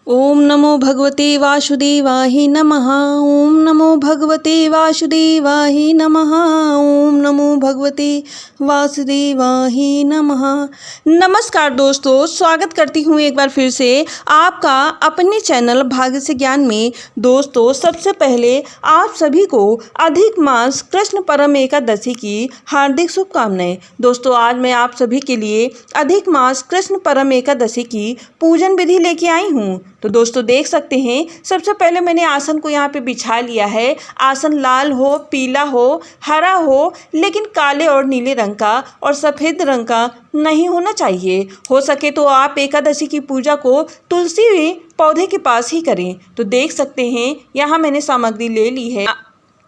ओम नमो भगवते वासुदेवाय नमः। ओम नमो भगवते वासुदेवाय नमः। ओम नमो भगवते वासुदेवाय नमः। नमस्कार दोस्तों, स्वागत करती हूँ एक बार फिर से आपका अपने चैनल भाग्य से ज्ञान में। दोस्तों, सबसे पहले आप सभी को अधिक मास कृष्ण परम एकादशी की हार्दिक शुभकामनाएं। दोस्तों, आज मैं आप सभी के लिए अधिक मास कृष्ण परम एकादशी की पूजन विधि लेके आई हूँ। तो दोस्तों, देख सकते हैं, सबसे पहले मैंने आसन को यहाँ पे बिछा लिया है। आसन लाल हो, पीला हो, हरा हो, लेकिन काले और नीले रंग का और सफ़ेद रंग का नहीं होना चाहिए। हो सके तो आप एकादशी की पूजा को तुलसी पौधे के पास ही करें। तो देख सकते हैं, यहाँ मैंने सामग्री ले ली है।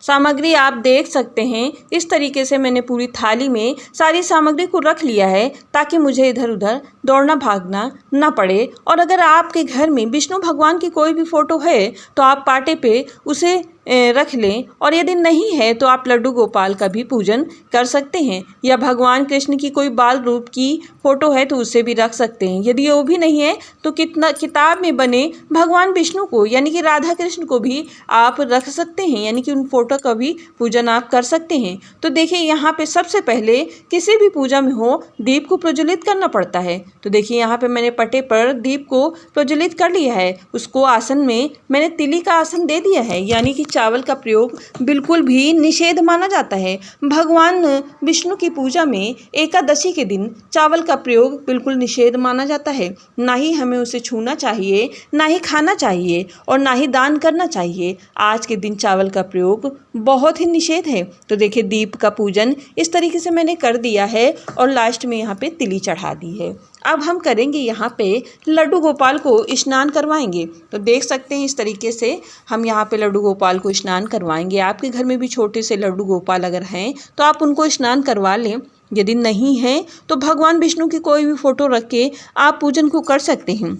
सामग्री आप देख सकते हैं, इस तरीके से मैंने पूरी थाली में सारी सामग्री को रख लिया है ताकि मुझे इधर उधर दौड़ना भागना ना पड़े। और अगर आपके घर में विष्णु भगवान की कोई भी फ़ोटो है तो आप पाटे पे उसे रख लें, और यदि नहीं है तो आप लड्डू गोपाल का भी पूजन कर सकते हैं, या भगवान कृष्ण की कोई बाल रूप की फ़ोटो है तो उसे भी रख सकते हैं। यदि वो भी नहीं है तो किताब में बने भगवान विष्णु को यानी कि राधा कृष्ण को भी आप रख सकते हैं, यानी कि उन फोटो का भी पूजन आप कर सकते हैं। तो देखिए, यहाँ पे सबसे पहले किसी भी पूजा में हो दीप को प्रज्वलित करना पड़ता है। तो देखिए, यहाँ पे मैंने पटे पर दीप को प्रज्वलित कर लिया है। उसको आसन में मैंने तिली का आसन दे दिया है, यानी कि चावल का प्रयोग बिल्कुल भी निषेध माना जाता है। भगवान विष्णु की पूजा में एकादशी के दिन चावल का प्रयोग बिल्कुल निषेध माना जाता है। ना ही हमें उसे छूना चाहिए, ना ही खाना चाहिए, और ना ही दान करना चाहिए। आज के दिन चावल का प्रयोग बहुत ही निषेध है। तो देखिए, दीप का पूजन इस तरीके से मैंने कर दिया है और लास्ट में यहाँ पे तिली चढ़ा दी है। अब हम करेंगे यहाँ पे लड्डू गोपाल को स्नान करवाएंगे। तो देख सकते हैं, इस तरीके से हम यहाँ पे लड्डू गोपाल को स्नान करवाएंगे। आपके घर में भी छोटे से लड्डू गोपाल अगर हैं तो आप उनको स्नान करवा लें। यदि नहीं है तो भगवान विष्णु की कोई भी फ़ोटो रख के आप पूजन को कर सकते हैं।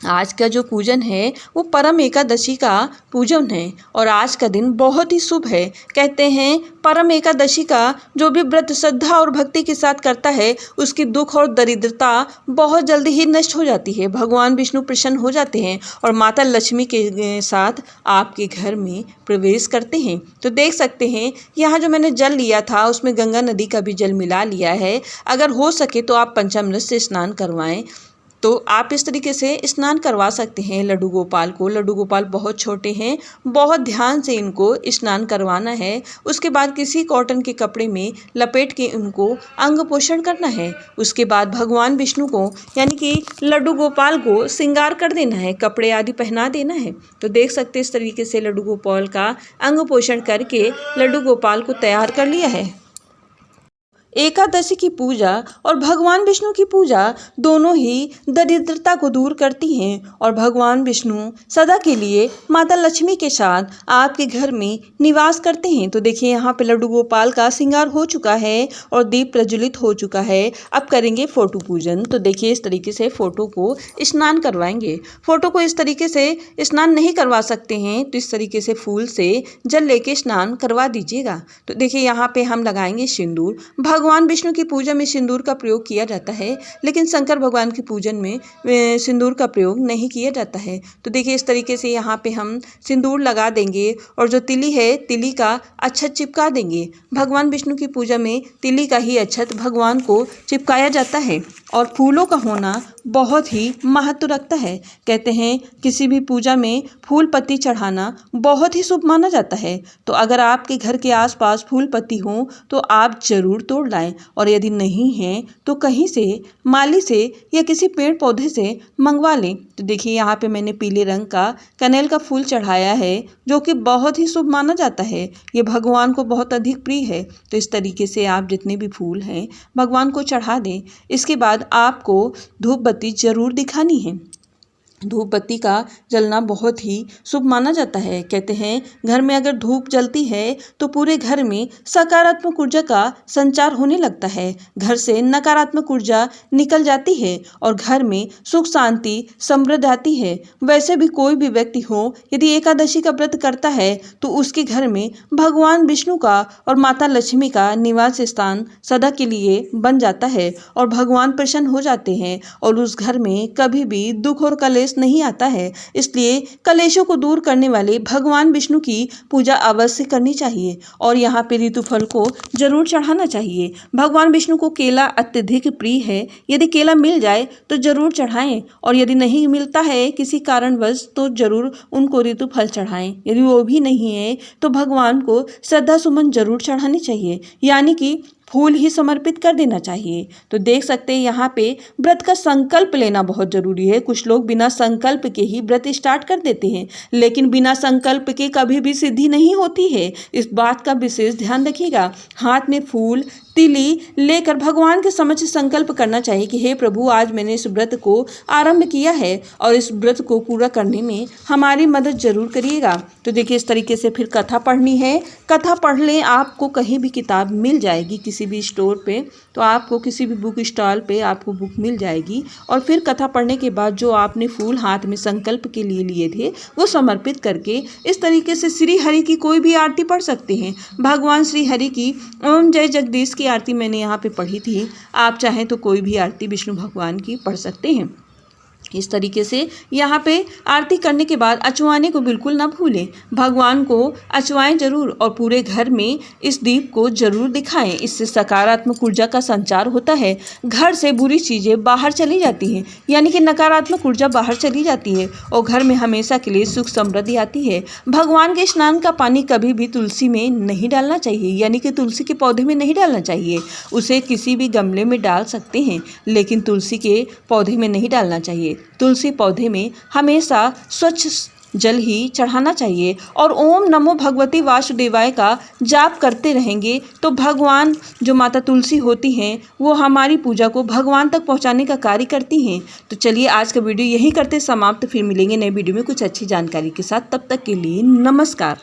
आज का जो पूजन है वो परम एकादशी का पूजन है, और आज का दिन बहुत ही शुभ है। कहते हैं, परम एकादशी का जो भी व्रत श्रद्धा और भक्ति के साथ करता है उसकी दुख और दरिद्रता बहुत जल्दी ही नष्ट हो जाती है। भगवान विष्णु प्रसन्न हो जाते हैं और माता लक्ष्मी के साथ आपके घर में प्रवेश करते हैं। तो देख सकते हैं, यहाँ जो मैंने जल लिया था उसमें गंगा नदी का भी जल मिला लिया है। अगर हो सके तो आप पंचामृत से स्नान करवाएं। तो आप इस तरीके से स्नान करवा सकते हैं लड्डू गोपाल को। लड्डू गोपाल बहुत छोटे हैं, बहुत ध्यान से इनको स्नान करवाना है। उसके बाद किसी कॉटन के कपड़े में लपेट के उनको अंग पोषण करना है। उसके बाद भगवान विष्णु को यानी कि लड्डू गोपाल को श्रृंगार कर देना है, कपड़े आदि पहना देना है। तो देख सकते हैं, इस तरीके से लड्डू गोपाल का अंग पोषण करके लड्डू गोपाल को तैयार कर लिया है। एकादशी की पूजा और भगवान विष्णु की पूजा दोनों ही दरिद्रता को दूर करती हैं, और भगवान विष्णु सदा के लिए माता लक्ष्मी के साथ आपके घर में निवास करते हैं। तो देखिए, यहाँ पे लड्डू गोपाल का श्रृंगार हो चुका है और दीप प्रज्वलित हो चुका है। अब करेंगे फोटो पूजन। तो देखिए, इस तरीके से फ़ोटो को स्नान करवाएंगे। फ़ोटो को इस तरीके से स्नान नहीं करवा सकते हैं तो इस तरीके से फूल से जल लेके स्नान करवा दीजिएगा। तो देखिए, यहाँ पे हम लगाएंगे सिंदूर। भगवान विष्णु की पूजा में सिंदूर का प्रयोग किया जाता है, लेकिन शंकर भगवान की पूजन में सिंदूर का प्रयोग नहीं किया जाता है। तो देखिए, इस तरीके से यहाँ पे हम सिंदूर लगा देंगे, और जो तिली है तिली का अक्षत चिपका देंगे। भगवान विष्णु की पूजा में तिली का ही अक्षत भगवान को चिपकाया जाता है, और फूलों का होना बहुत ही महत्व रखता है। कहते हैं, किसी भी पूजा में फूल पत्ती चढ़ाना बहुत ही शुभ माना जाता है। तो अगर आपके घर के आसपास फूल पत्ती हो तो आप जरूर तोड़ लाएं, और यदि नहीं है तो कहीं से माली से या किसी पेड़ पौधे से मंगवा लें। तो देखिए, यहाँ पे मैंने पीले रंग का कनेल का फूल चढ़ाया है, जो कि बहुत ही शुभ माना जाता है। ये भगवान को बहुत अधिक प्रिय है। तो इस तरीके से आप जितने भी फूल हैं भगवान को चढ़ा दें। इसके बाद आपको धूप बत्ती जरूर दिखानी है। धूप बत्ती का जलना बहुत ही शुभ माना जाता है। कहते हैं, घर में अगर धूप जलती है तो पूरे घर में सकारात्मक ऊर्जा का संचार होने लगता है। घर से नकारात्मक ऊर्जा निकल जाती है और घर में सुख शांति समृद्धि आती है। वैसे भी कोई भी व्यक्ति हो, यदि एकादशी का व्रत करता है तो उसके घर में भगवान विष्णु का और माता लक्ष्मी का निवास स्थान सदा के लिए बन जाता है, और भगवान प्रसन्न हो जाते हैं, और उस घर में कभी भी दुख और कलेश कलेश नहीं आता है। इसलिए कलेशों को दूर करने वाले भगवान विष्णु की पूजा अवश्य करनी चाहिए और यहाँ पे ऋतु फल को जरूर चढ़ाना चाहिए। भगवान विष्णु को केला अत्यधिक प्रिय है। यदि केला मिल जाए तो जरूर चढ़ाएं और यदि नहीं मिलता है किसी कारणवश तो जरूर उनको ऋतु फल चढ़ाएं। यदि वो भी नहीं है तो भगवान को श्रद्धा सुमन जरूर चढ़ानी चाहिए, यानी कि फूल ही समर्पित कर देना चाहिए। तो देख सकते हैं यहाँ पे व्रत का संकल्प लेना बहुत जरूरी है। कुछ लोग बिना संकल्प के ही व्रत स्टार्ट कर देते हैं, लेकिन बिना संकल्प के कभी भी सिद्धि नहीं होती है। इस बात का विशेष ध्यान रखिएगा। हाथ में फूल तिली लेकर भगवान के समक्ष संकल्प करना चाहिए कि हे प्रभु, आज मैंने इस व्रत को आरंभ किया है और इस व्रत को पूरा करने में हमारी मदद जरूर करिएगा। तो देखिए इस तरीके से फिर कथा पढ़नी है। कथा पढ़ लें, आपको कहीं भी किताब मिल जाएगी, किसी भी स्टोर पे, तो आपको किसी भी बुक स्टॉल पे आपको बुक मिल जाएगी। और फिर कथा पढ़ने के बाद जो आपने फूल हाथ में संकल्प के लिए लिए थे वो समर्पित करके इस तरीके से श्री हरि की कोई भी आरती पढ़ सकते हैं। भगवान श्री हरि की ओम जय जगदीश की आरती मैंने यहाँ पे पढ़ी थी। आप चाहें तो कोई भी आरती विष्णु भगवान की पढ़ सकते हैं। इस तरीके से यहाँ पे आरती करने के बाद अचवाने को बिल्कुल ना भूलें। भगवान को अचवाएं जरूर और पूरे घर में इस दीप को जरूर दिखाएं। इससे सकारात्मक ऊर्जा का संचार होता है। घर से बुरी चीज़ें बाहर चली जाती हैं, यानी कि नकारात्मक ऊर्जा बाहर चली जाती है और घर में हमेशा के लिए सुख समृद्धि आती है। भगवान के स्नान का पानी कभी भी तुलसी में नहीं डालना चाहिए, यानी कि तुलसी के पौधे में नहीं डालना चाहिए। उसे किसी भी गमले में डाल सकते हैं, लेकिन तुलसी के पौधे में नहीं डालना चाहिए। तुलसी पौधे में हमेशा स्वच्छ जल ही चढ़ाना चाहिए और ओम नमो भगवती वासुदेवाय का जाप करते रहेंगे तो भगवान जो माता तुलसी होती हैं वो हमारी पूजा को भगवान तक पहुंचाने का कार्य करती हैं। तो चलिए आज का वीडियो यहीं करते समाप्त। फिर मिलेंगे नए वीडियो में कुछ अच्छी जानकारी के साथ। तब तक के लिए नमस्कार।